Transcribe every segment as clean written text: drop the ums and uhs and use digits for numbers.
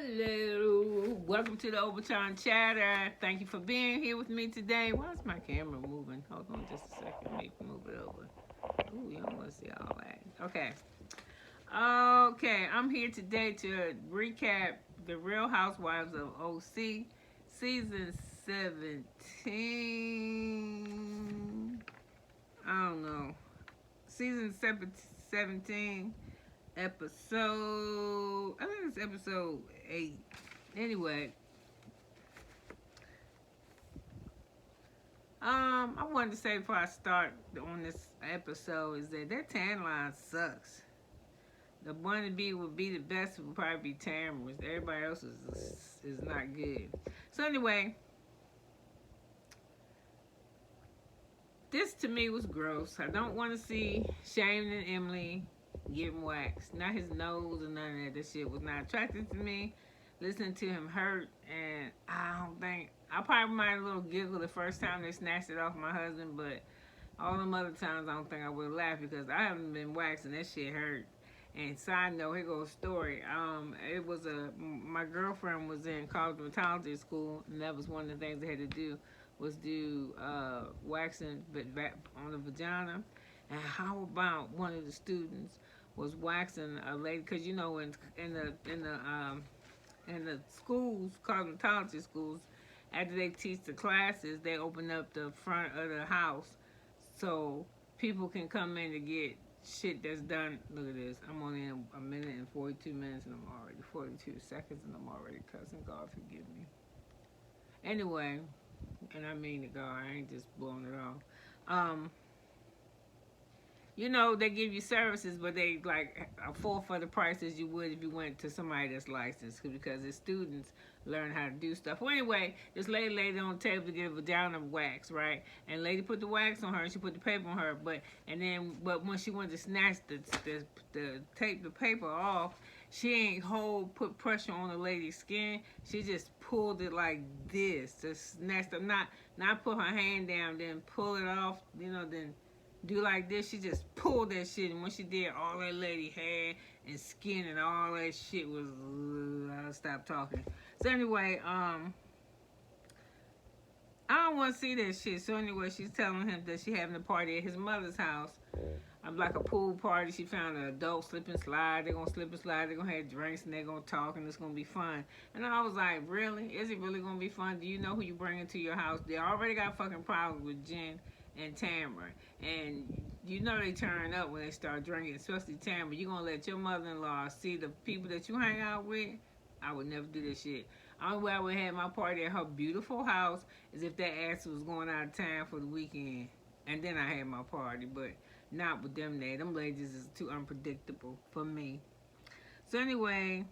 Hello, welcome to the Overtime Chatter. Thank you for being here with me today. Why is my camera moving? Hold on just a second. Maybe move it over. Ooh, you don't want to see all that. Okay. Okay, I'm here today to recap the Real Housewives of OC season 17. I don't know. Season 17 episode, I think it's episode 8. Anyway, I wanted to say before I start on this episode is that tan line sucks. The one to be would be the best would probably be Tamera's. Everybody else is not good. So anyway, this to me was gross. I don't want to see Shane and Emily getting waxed. Not his nose or none of that. This shit was not attractive to me. Listening to him hurt, and I probably might have a little giggle the first time they snatched it off my husband, but all them other times I don't think I would laugh because I haven't been waxed and that shit hurt. And side note, here goes a story. It was my girlfriend was in cosmetology school, and that was one of the things they had to do was do waxing on the vagina. And how about one of the students was waxing a lady? Because you know, in the schools, cosmetology schools, after they teach the classes, they open up the front of the house so people can come in to get shit that's done. Look at this. I'm only in a minute and 42 minutes and I'm already 42 seconds and I'm already cussing. God forgive me. Anyway, and I mean it, God. I ain't just blowing it off. You know, they give you services, but they like a fourth for the price as you would if you went to somebody that's licensed because the students learn how to do stuff. Well, anyway, this lady laid on the table to get a vagina wax, right? And lady put the wax on her and she put the paper on her, but when she wanted to snatch the tape the paper off, she ain't put pressure on the lady's skin. She just pulled it like this, just snatched it, not put her hand down, then pull it off, then do like this. She just pulled that shit, and when she did, all that lady hair and skin and all that shit was I'll stop talking. So anyway, I don't want to see that shit. So anyway, she's telling him that she having a party at his mother's house. I'm like a pool party. She found an adult slip and slide. They're gonna slip and slide. They're gonna have drinks and they're gonna talk and it's gonna be fun. And I was like, really? Is it really gonna be fun? Do you know who you bring into your house? They already got fucking problems with Jen and Tamera, and you know they turn up when they start drinking, especially Tamera. You gonna let your mother-in-law see the people that you hang out with? I would never do this shit. Only way I would have my party at her beautiful house is if that ass was going out of town for the weekend, and then I had my party, but not with them there. Them ladies is too unpredictable for me. So anyway,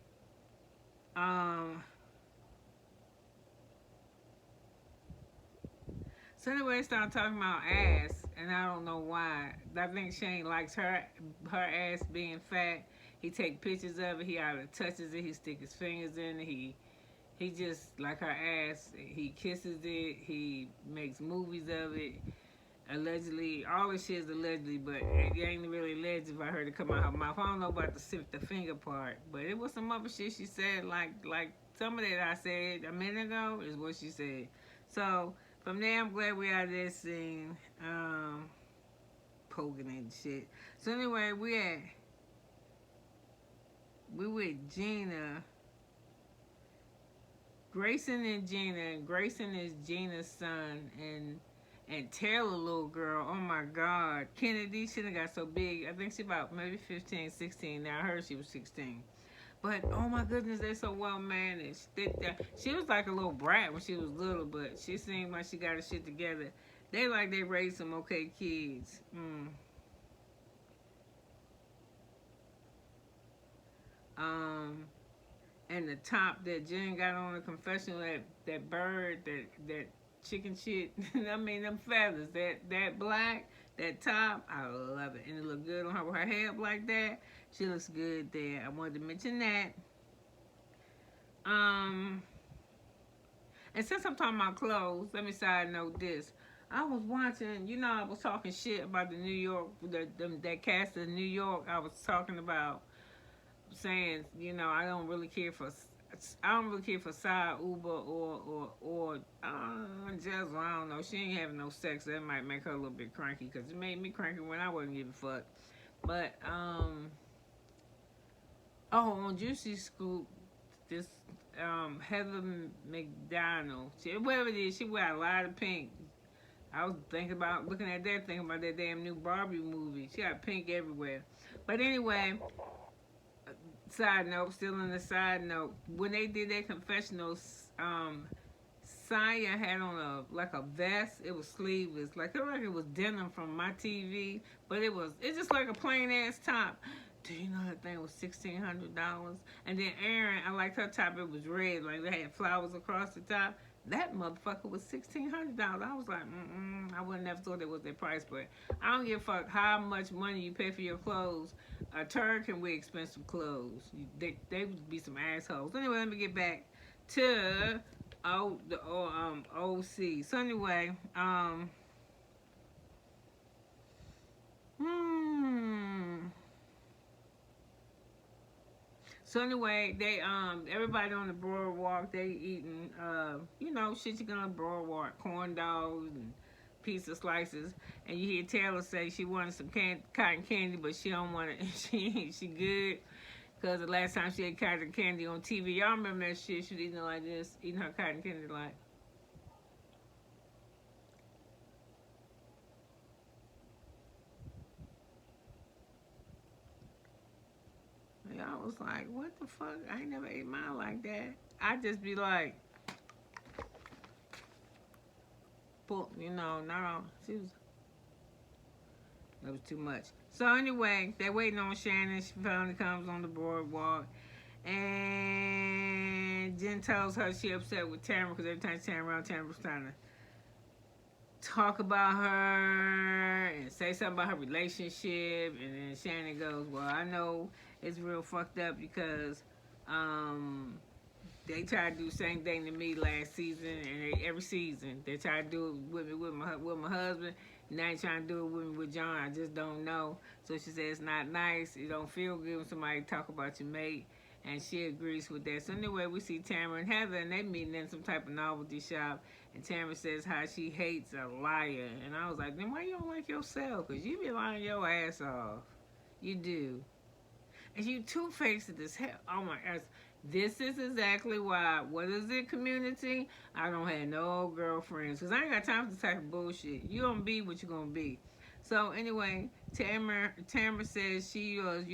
they started talking about ass, and I don't know why. I think Shane likes her ass being fat. He take pictures of it. He either touches it. He stick his fingers in it. He just like her ass. He kisses it. He makes movies of it. Allegedly, all this shit is allegedly, but it ain't really alleged if I heard it come out her mouth. I don't know about the finger part, but it was some other shit she said, like some of that I said a minute ago is what she said. So from there, I'm glad we out of this scene, poking and shit. So anyway, we with Gina, Grayson and Gina, and Grayson is Gina's son, and Taylor, little girl, oh my God. Kennedy, she done got so big. I think she about maybe 15, 16. Now I heard she was 16. But, oh my goodness, they're so well managed. She was like a little brat when she was little, but she seemed like she got her shit together. They raised some okay kids. And the top that Jen got on the confessional, that bird, that chicken shit. I mean, them feathers, that black, that top, I love it. And it look good on her with her hair up like that. She looks good there. I wanted to mention that. And since I'm talking about clothes, let me side note this. I was watching, I was talking shit about the New York, that cast of New York. I was talking about saying, I don't really care for I don't really care for side Uber or just I don't know. She ain't having no sex. That might make her a little bit cranky because it made me cranky when I wasn't giving a fuck. But on Juicy Scoop, this Heather McDonald, whatever it is, she wear a lot of pink. I was looking at that, thinking about that damn new Barbie movie. She got pink everywhere. But anyway, side note, still in the side note, when they did their confessionals, Saya had on a vest. It was sleeveless. Like it was denim from my TV, but it's just like a plain ass top. Do you know that thing was $1,600? And then Erin, I liked her top. It was red, like they had flowers across the top. That motherfucker was $1,600. I was like, I would never thought it was their price, but I don't give a fuck how much money you pay for your clothes. A Turk can wear expensive clothes. They would be some assholes. Anyway, let me get back to OC. So anyway, So anyway, they everybody on the boardwalk, they eating shit you gonna boardwalk, corn dogs and pizza slices, and you hear Taylor say she wanted some cotton candy, but she don't want it. She good because the last time she had cotton candy on TV, y'all remember that shit? She was eating it like this, eating her cotton candy like. I was like, what the fuck? I ain't never ate mine like that. I just be like, no, that was too much. So anyway, they're waiting on Shannon. She finally comes on the boardwalk. And Jen tells her she upset with Tamera because every time she turned around, Tamera was trying to talk about her and say something about her relationship. And then Shannon goes, well, I know it's real fucked up because they tried to do the same thing to me last season, and every season they try to do it with me with my husband. Now they trying to do it with me with John. I just don't know. So she says it's not nice. It don't feel good when somebody talk about your mate, and she agrees with that. So anyway, we see Tamera and Heather, and they meeting in some type of novelty shop. And Tamera says how she hates a liar, and I was like, then why you don't like yourself? Cause you be lying your ass off. You do. And you two-faced as hell. Oh my gosh. This is exactly why. What is it, community? I don't have no girlfriends. Because I ain't got time for this type of bullshit. You gonna be what you gonna be. So anyway, Tamera says she was,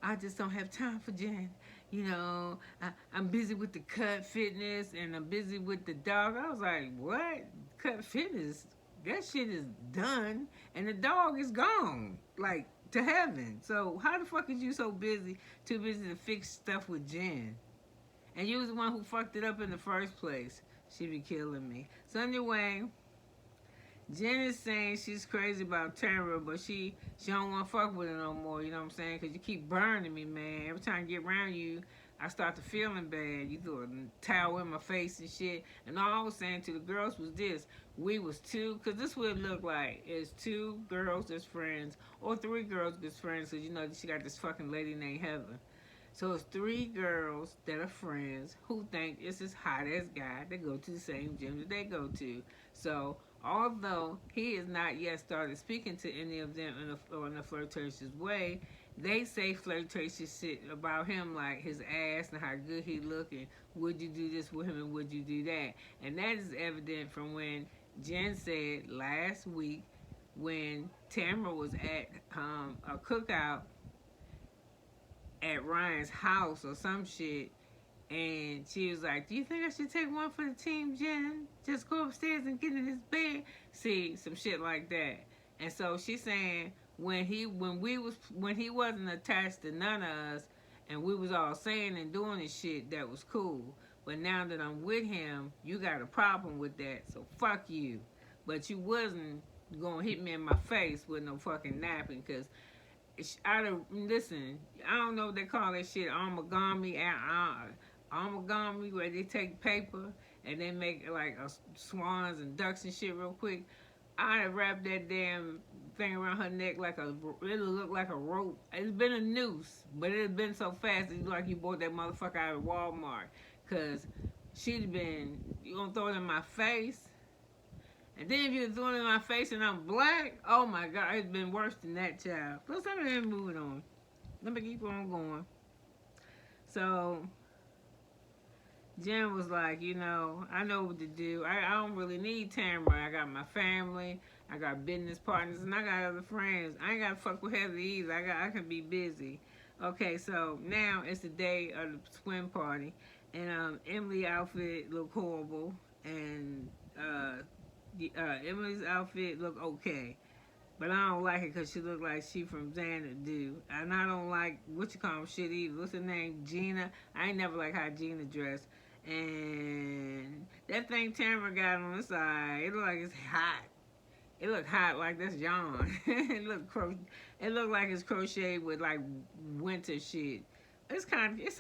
I just don't have time for Jen. I'm busy with the cut fitness and I'm busy with the dog. I was like, what? Cut fitness? That shit is done. And the dog is gone. Like, to heaven. So how the fuck is you so busy, too busy to fix stuff with Jen? And you was the one who fucked it up in the first place. She be killing me. So anyway, Jen is saying she's crazy about Tamera, but she don't want to fuck with her no more, you know what I'm saying? Because you keep burning me, man. Every time I get around you, I start to feeling bad. You threw a towel in my face and shit. And all I was saying to the girls was this. We was two, because this is what it looked like. It's two girls that's friends, or three girls that's friends, because, she got this fucking lady named Heather. So it's three girls that are friends who think it's this hot-ass guy that go to the same gym that they go to. So although he has not yet started speaking to any of them in a flirtatious way, they say flirtatious shit about him, like his ass and how good he look, and would you do this with him and would you do that? And that is evident from when Jen said last week when Tamera was at a cookout at Ryan's house or some shit, and she was like, do you think I should take one for the team, Jen? Just go upstairs and get in his bed? See, some shit like that. And so she's saying when he wasn't attached to none of us and we was all saying and doing this shit, that was cool. But now that I'm with him, you got a problem with that, so fuck you. But you wasn't gonna hit me in my face with no fucking napping, because listen, I don't know what they call that shit, origami, where they take paper and they make like swans and ducks and shit real quick. I'd have wrapped that damn thing around her neck like it looked like a rope. It's been a noose, but it had been so fast it's like you bought that motherfucker out of Walmart. Cause she'd been, you gonna throw it in my face? And then if you throw it in my face and I'm black, oh my God, it's been worse than that, child. Let's move it on. Let me keep on going. So Jen was like, you know, I know what to do. I don't really need Tamera. I got my family, I got business partners, and I got other friends. I ain't got to fuck with Heather either. I can be busy. Okay, so now it's the day of the swim party, and Emily's outfit looked horrible, and Emily's outfit looked okay. But I don't like it because she looked like she from Xanadu. And I don't like, shit either. What's her name? Gina. I ain't never like how Gina dressed. And that thing Tamera got on the side, it looked like it's hot. It looked hot like that's yarn. It looked like it's crocheted with like winter shit. It's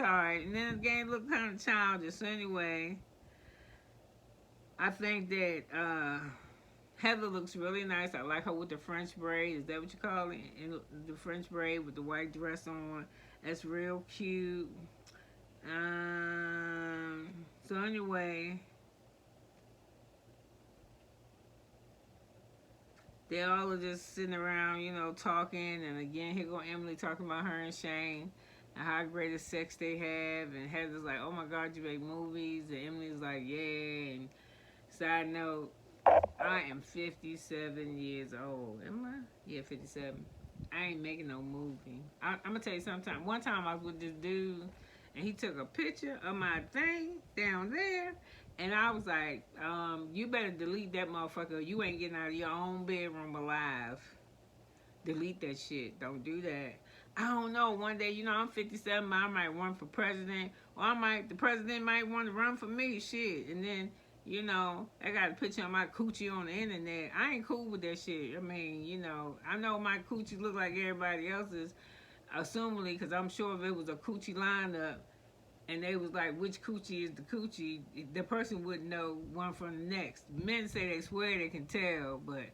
alright. And then the game looked kind of childish. So anyway, I think that Heather looks really nice. I like her with the French braid. Is that what you call it? And the French braid with the white dress on. That's real cute. So anyway, they all are just sitting around, you know, talking. And again, here go Emily talking about her and Shane and how great a sex they have. And Heather's like, oh my God, you make movies. And Emily's like, yeah. And side note, I am 57 years old. Am I? Yeah, 57. I ain't making no movie. I'm going to tell you something. One time I was with this dude, and he took a picture of my thing down there, and I was like, you better delete that motherfucker. You ain't getting out of your own bedroom alive. Delete that shit. Don't do that. I don't know. One day, you know, I'm 57. I might run for president. Or the president might want to run for me. Shit. And then, you know, I got a picture of my coochie on the internet. I ain't cool with that shit. I mean, you know, I know my coochie look like everybody else's, assumingly, because I'm sure if it was a coochie lineup and they was like, which coochie is the coochie, the person wouldn't know one from the next. Men say they swear they can tell, but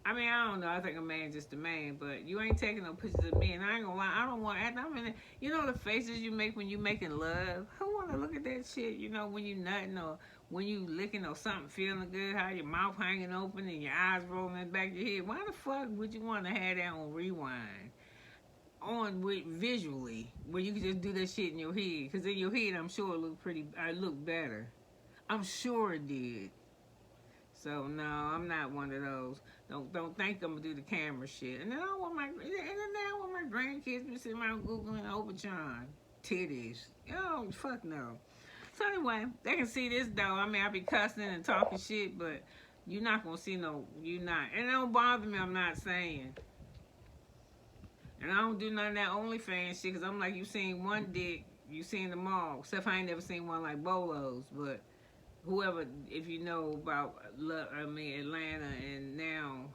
I mean, I don't know. I think a man's just a man, but you ain't taking no pictures of me, and I ain't gonna lie. I don't want. You know the faces you make when you making love. Who wanna look at that shit? You know when you nutting or when you licking or something feeling good, how your mouth hanging open and your eyes rolling back your head. Why the fuck would you want to have that on rewind? Visually, where you can just do that shit in your head. Because in your head, I'm sure it looked better. I'm sure it did. So no, I'm not one of those. Don't think I'm gonna do the camera shit. And then I want my grandkids to be sitting around googling Obachon titties. Oh fuck no. So anyway, they can see this though. I mean, I be cussing and talking shit, but you're not gonna see no. You not, and it don't bother me. I'm not saying. And I don't do none of that OnlyFans shit, because I'm like, you seen one dick, you seen them all. Except I ain't never seen one like Bolo's, but whoever, if you know about, Atlanta and now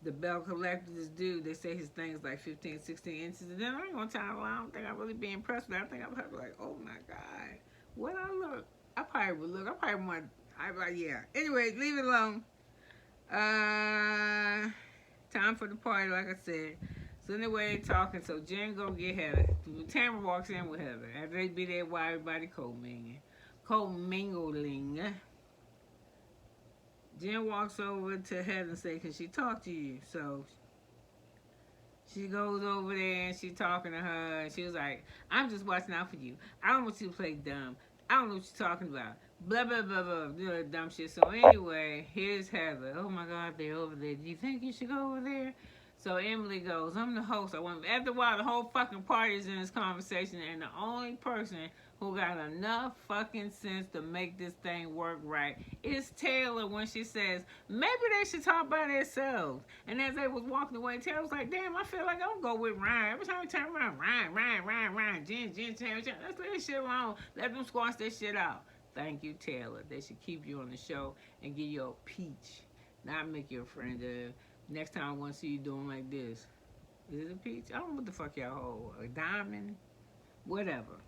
the Bell Collectors do, they say his thing's like 15, 16 inches. And then I ain't gonna tell you, I don't think I'd really be impressed with that. I think I'd probably be like, oh my God, what I look? I probably would look. I probably want, I'd be like, yeah. Anyway, leave it alone. Time for the party, like I said. So anyway, they talking. So Jen go get Heather. Tamera walks in with Heather. After they be there while everybody co-mingling. Jen walks over to Heather and say, can she talk to you? So she goes over there and she's talking to her. And she was like, I'm just watching out for you. I don't want you to play dumb. I don't know what you're talking about. Blah, blah, blah, blah. Do that dumb shit. So anyway, here's Heather. Oh my God, they're over there. Do you think you should go over there? So Emily goes, I'm the host. After a while, the whole fucking party is in this conversation, and the only person who got enough fucking sense to make this thing work right is Taylor when she says, maybe they should talk by themselves. And as they was walking away, Taylor was like, damn, I feel like I'm going to go with Ryan. Every time we turn around, Ryan, Jen, let's let this shit alone. Let them squash this shit out. Thank you, Taylor. They should keep you on the show and give you a peach, not make you a friend of. Next time I want to see you doing like this. Is it a peach? I don't know what the fuck y'all hold. A diamond? Whatever.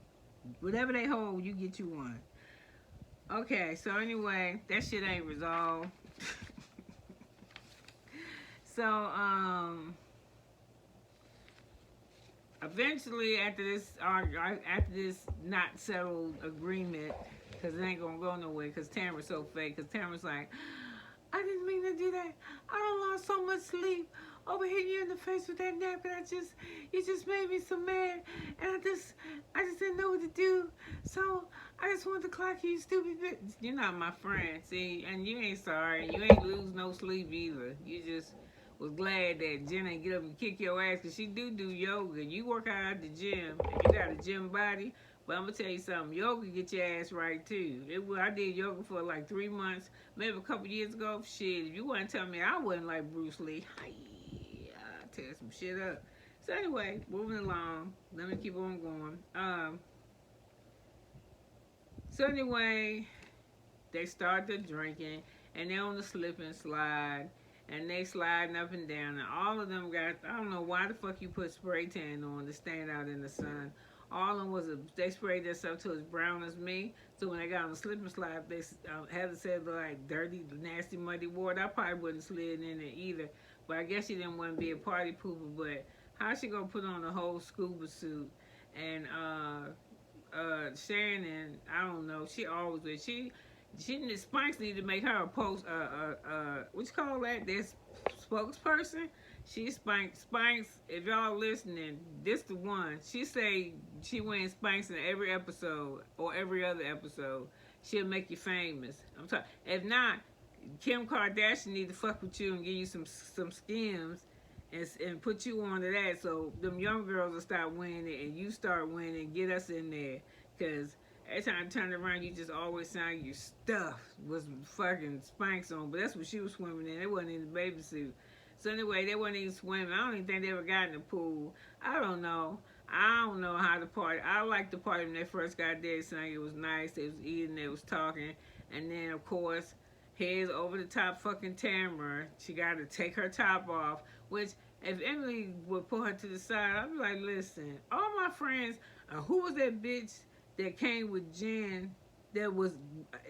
Whatever they hold, you get you one. Okay, so anyway, that shit ain't resolved. So, eventually after this not settled agreement, because it ain't gonna go nowhere, because Tamara's so fake, because Tamara's like, I didn't mean to do that. I done lost so much sleep over hitting you in the face with that napkin. You just made me so mad, and I just didn't know what to do. So I just wanted to clock you, stupid bitch. You're not my friend, see, and you ain't sorry. You ain't lose no sleep either. You just was glad that Jen ain't get up and kick your ass, because she do yoga. You work out at the gym, and you got a gym body. But I'm gonna tell you something, yoga get your ass right too. I did yoga for like 3 months, maybe a couple years ago. Shit, if you want to tell me I wasn't like Bruce Lee, I'll tear some shit up. So anyway, moving along. Let me keep on going. So anyway, they start the drinking, and they're on the slip and slide, and they sliding up and down, and all of them got, I don't know why the fuck you put spray tan on to stand out in the sun. All of them they sprayed themselves to as brown as me. So when they got on the slip and slide, they had to say like dirty, nasty, muddy water. I probably wouldn't slid in there either. But I guess she didn't want to be a party pooper. But how she gonna put on a whole scuba suit? And Shannon, I don't know. She always did. Spikes need to make her a post. What you call that? This spokesperson. She Spikes, if y'all listening, this the one. She say she wearing Spikes in every episode or every other episode. She'll make you famous. I'm talking. If not, Kim Kardashian need to fuck with you and give you some skims and put you onto that, so them young girls will start winning it and you start winning and get us in there. Cause every time I turn around, you just always sound like your stuff was fucking Spanx on. But that's what she was swimming in. It wasn't in the baby suit. So anyway, they wasn't even swimming. I don't even think they ever got in the pool. I don't know how to party. I liked the party when they first got there. It sounded like it was nice. They was eating. They was talking. And then, of course, here's over the top fucking Tamera. She got to take her top off. Which, if Emily would put her to the side, I'd be like, listen, all my friends, who was that bitch that came with Jen that was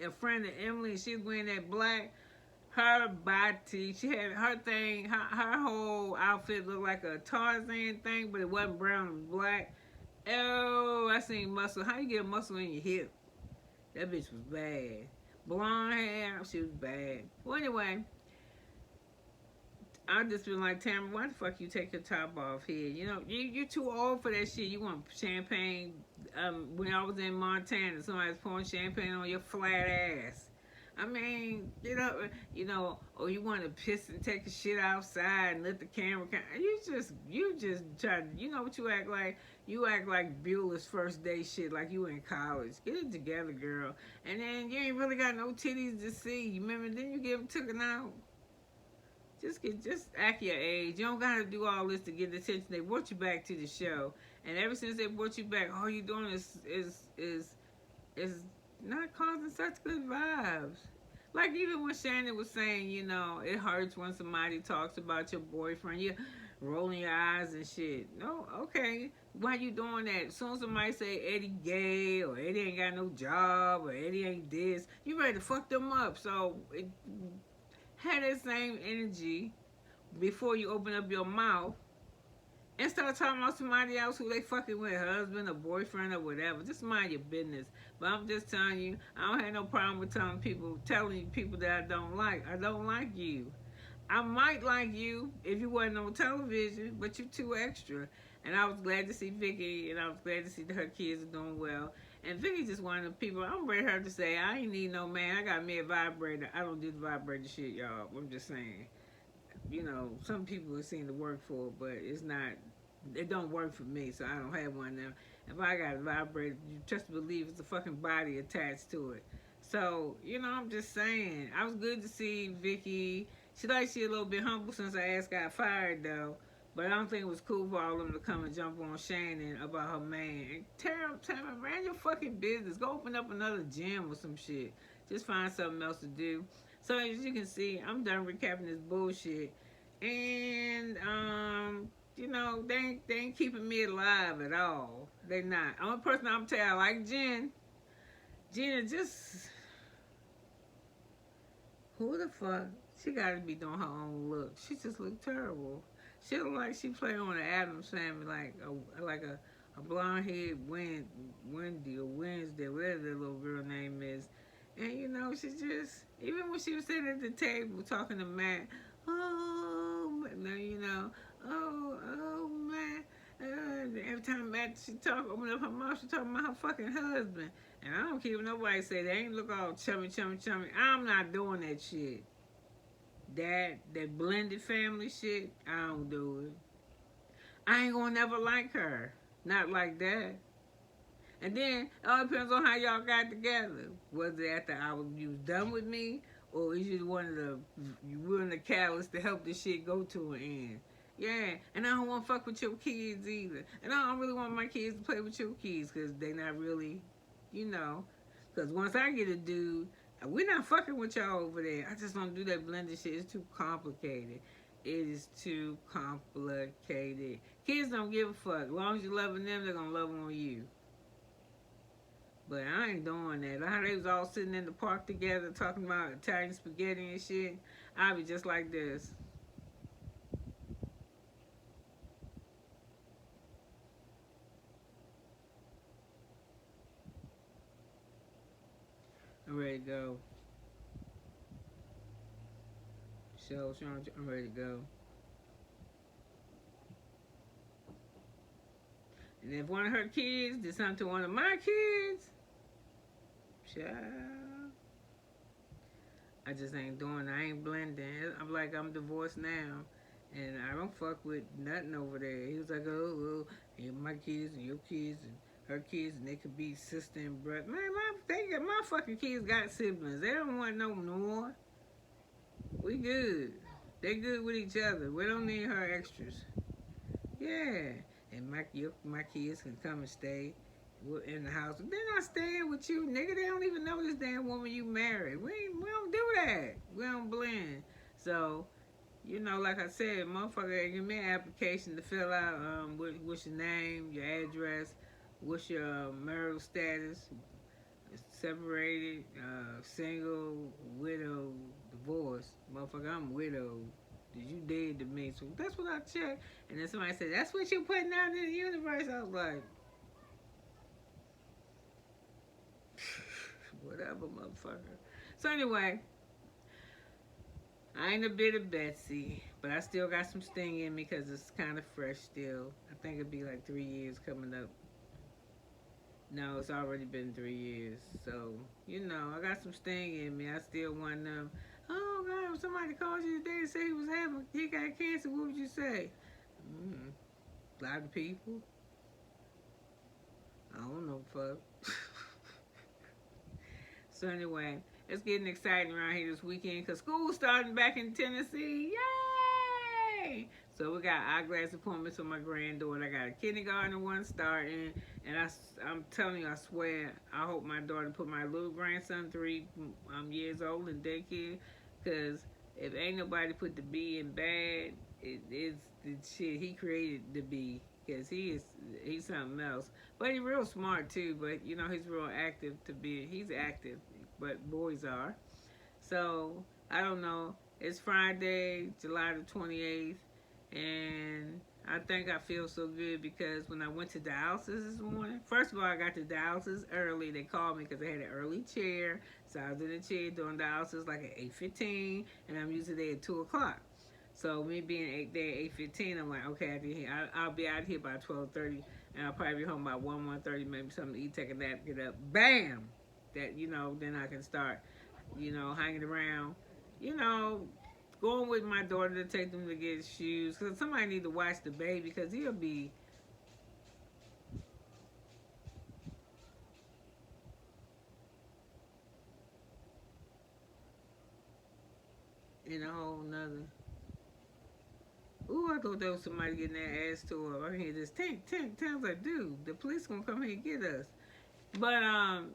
a friend of Emily, and she was wearing that black? Her body, she had her thing, her whole outfit looked like a Tarzan thing, but it wasn't brown, it was black. Oh, I seen muscle. How you get a muscle in your hip? That bitch was bad. Blonde hair, she was bad. Well, anyway, I just been like, Tamara, why the fuck you take your top off here? You know, you too old for that shit. You want champagne. When I was in Montana, somebody's pouring champagne on your flat ass. I mean, you know, or you want to piss and take a shit outside and let the camera. You just try to, you know what you act like? You act like Beulah's first day shit, like you in college. Get it together, girl. And then you ain't really got no titties to see. You remember? Then you took it out. Just act your age. You don't gotta do all this to get attention. They brought you back to the show, and ever since they brought you back, all you doing is not causing such good vibes. Like even when Shannon was saying, you know, it hurts when somebody talks about your boyfriend. You're rolling your eyes and shit. No, okay. Why you doing that? As soon as somebody say Eddie gay or Eddie ain't got no job or Eddie ain't this, you ready to fuck them up. So have that same energy before you open up your mouth and start talking about somebody else who they fucking with, husband or boyfriend or whatever. Just mind your business. But I'm just telling you, I don't have no problem with telling people that I don't like. I don't like you. I might like you if you wasn't on television, but you're too extra. And I was glad to see Vicky, and I was glad to see that her kids are doing well. And Vicky just one of the people, I'm ready her to say, I ain't need no man. I got me a vibrator. I don't do the vibrator shit, y'all. I'm just saying. You know, some people it seem to work for, but it don't work for me, so I don't have one now. If I got a vibrator, you just believe it's a fucking body attached to it. So, you know, I'm just saying. I was good to see Vicky. She a little bit humble since her ass got fired, though. But I don't think it was cool for all of them to come and jump on Shannon about her man. And Tamara, man, your fucking business. Go open up another gym or some shit. Just find something else to do. So as you can see, I'm done recapping this bullshit. And, you know, they ain't keeping me alive at all. They not. Only person I'm telling, I like Jen. Jen is just... Who the fuck? She gotta be doing her own look. She just look terrible. She look like she play on the Addams Family, like a blonde head Wendy or Wednesday, whatever that little girl name is. And you know, she just, even when she was sitting at the table talking to Matt, oh, now you know, oh Matt. Every time Matt she open up her mouth, she talking about her fucking husband. And I don't care what nobody say. They ain't look all chummy. I'm not doing that shit. That blended family shit, I don't do it. I ain't gonna never like her. Not like that. And then it all depends on how y'all got together. Was it after you was done with me, or is you willing the catalyst to help this shit go to an end? Yeah, and I don't want to fuck with your kids either. And I don't really want my kids to play with your kids because they not really, you know. Because once I get a dude, we're not fucking with y'all over there. I just don't do that blended shit. It's too complicated. It is too complicated. Kids don't give a fuck. As long as you're loving them, they're going to love on you. But I ain't doing that. How they was all sitting in the park together talking about Italian spaghetti and shit. I'd be just like this. I'm ready to go. I'm ready to go. And if one of her kids did something to one of my kids, child, I just ain't doing it. I ain't blending. I'm divorced now. And I don't fuck with nothing over there. He was like, oh, and my kids and your kids and her kids, and they could be sister and brother. Man, my fucking kids got siblings. They don't want no more. We good. They good with each other. We don't need her extras. Yeah. And my kids can come and stay in the house. They're not staying with you, nigga. They don't even know this damn woman you married. We don't do that. We don't blend. So, you know, like I said, motherfucker, give me an application to fill out. What's your name, your address, what's your marital status, separated, single, widow, divorced. Motherfucker, I'm widowed. Did you dead to me? So that's what I checked. And then somebody said, that's what you're putting out in the universe. I was like, whatever, motherfucker. So anyway, I ain't a bit of Betsy, but I still got some sting in me because it's kind of fresh still. I think it'll be like 3 years coming up. No, it's already been 3 years. So, you know, I got some sting in me. I still want them. Oh, God, if somebody called you today and said he got cancer, what would you say? A lot of people. I don't know, fuck. So anyway, it's getting exciting around here this weekend because school's starting back in Tennessee. Yay! So we got eyeglass appointments with my granddaughter. I got a kindergarten one starting. And I'm telling you, I swear, I hope my daughter put my little grandson, 3 years old, in daycare. Because if ain't nobody put the B in bad, it's the shit he created the B. Because he's something else. But he's real smart too. But, you know, he's real active he's active. But boys are. So, I don't know. It's Friday, July the 28th. And I think I feel so good because when I went to dialysis this morning, first of all, I got to dialysis early. They called me because they had an early chair. So I was in the chair doing dialysis like at 8:15, and I'm usually there at 2 o'clock. So me being there at 8:15, I'm like, okay, I'll be out of here by 12:30, and I'll probably be home by 1:30, maybe something to eat, take a nap, get up, bam! That, you know, then I can start, you know, hanging around, you know, going with my daughter to take them to get shoes. Because somebody need to watch the baby because he'll be... in a whole nother... Ooh, I thought there was somebody getting their ass tore up. I hear this tink. I was like, dude, the police gonna come here and get us. But,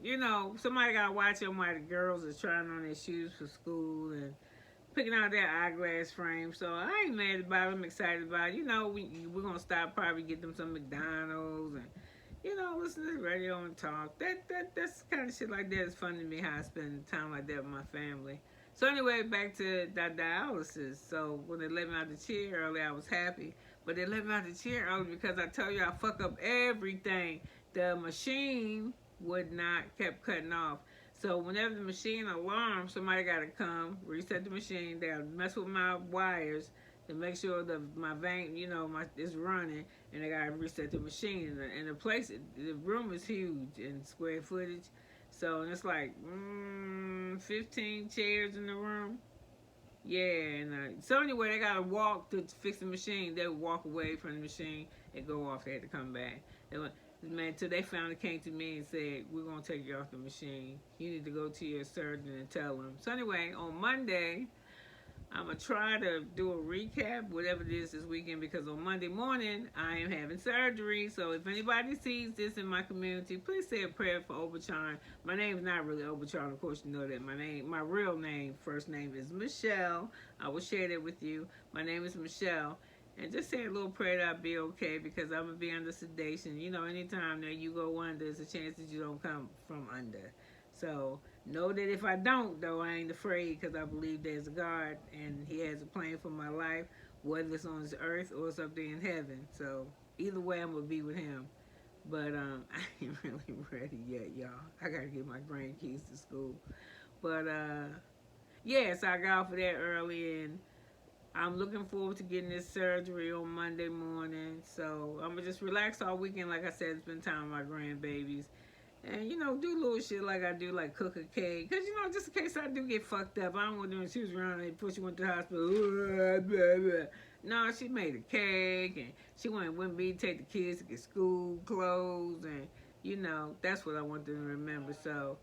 you know, somebody gotta watch them while the girls are trying on their shoes for school and picking out their eyeglass frame. So I ain't mad about it. I'm excited about it. You know, we're going to stop, probably get them some McDonald's and, you know, listen to the radio and talk. That's the kind of shit like that is fun to me, how I spend time like that with my family. So anyway, back to dialysis. So when they let me out the chair early, I was happy. But they let me out the chair early because I tell you I fuck up everything. The machine would not, kept cutting off. So whenever the machine alarms, somebody got to come, reset the machine. They got to mess with my wires to make sure that my vein, is running. And they got to reset the machine. And the room is huge in square footage. So it's like 15 chairs in the room. Yeah, and so anyway, they gotta walk to fix the machine. They would walk away from the machine and go off. They had to come back. Till they finally came to me and said, "We're gonna take you off the machine. You need to go to your surgeon and tell them." So anyway, on Monday, I'm going to try to do a recap, whatever it is this weekend, because on Monday morning, I am having surgery. So if anybody sees this in my community, please say a prayer for Obachan. My name is not really Obachan, of course you know that. My real name, first name is Michelle. I will share that with you. My name is Michelle. And just say a little prayer that I'll be okay, because I'm going to be under sedation. Anytime that you go under, there's a chance that you don't come from under. So know that if I don't, though, I ain't afraid, because I believe there's a God and he has a plan for my life, whether it's on this earth or it's up there in heaven. So either way, I'm going to be with him. But I ain't really ready yet, y'all. I got to get my grandkids to school. But, so I got off of that early, and I'm looking forward to getting this surgery on Monday morning. So I'm going to just relax all weekend, like I said, spend time with my grandbabies. And, do little shit like I do, like cook a cake. Because, just in case I do get fucked up, I don't want to do when she was around and before she went to the hospital. No, she made a cake, and she went with me to take the kids to get school clothes. And, that's what I want them to remember. So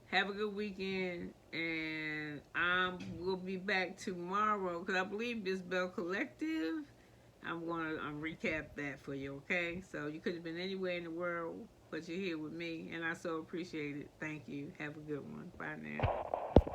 have a good weekend. And we'll be back tomorrow, because I believe this Bell Collective, I'm going to recap that for you, okay? So you could have been anywhere in the world, but you're here with me, and I so appreciate it. Thank you. Have a good one. Bye now.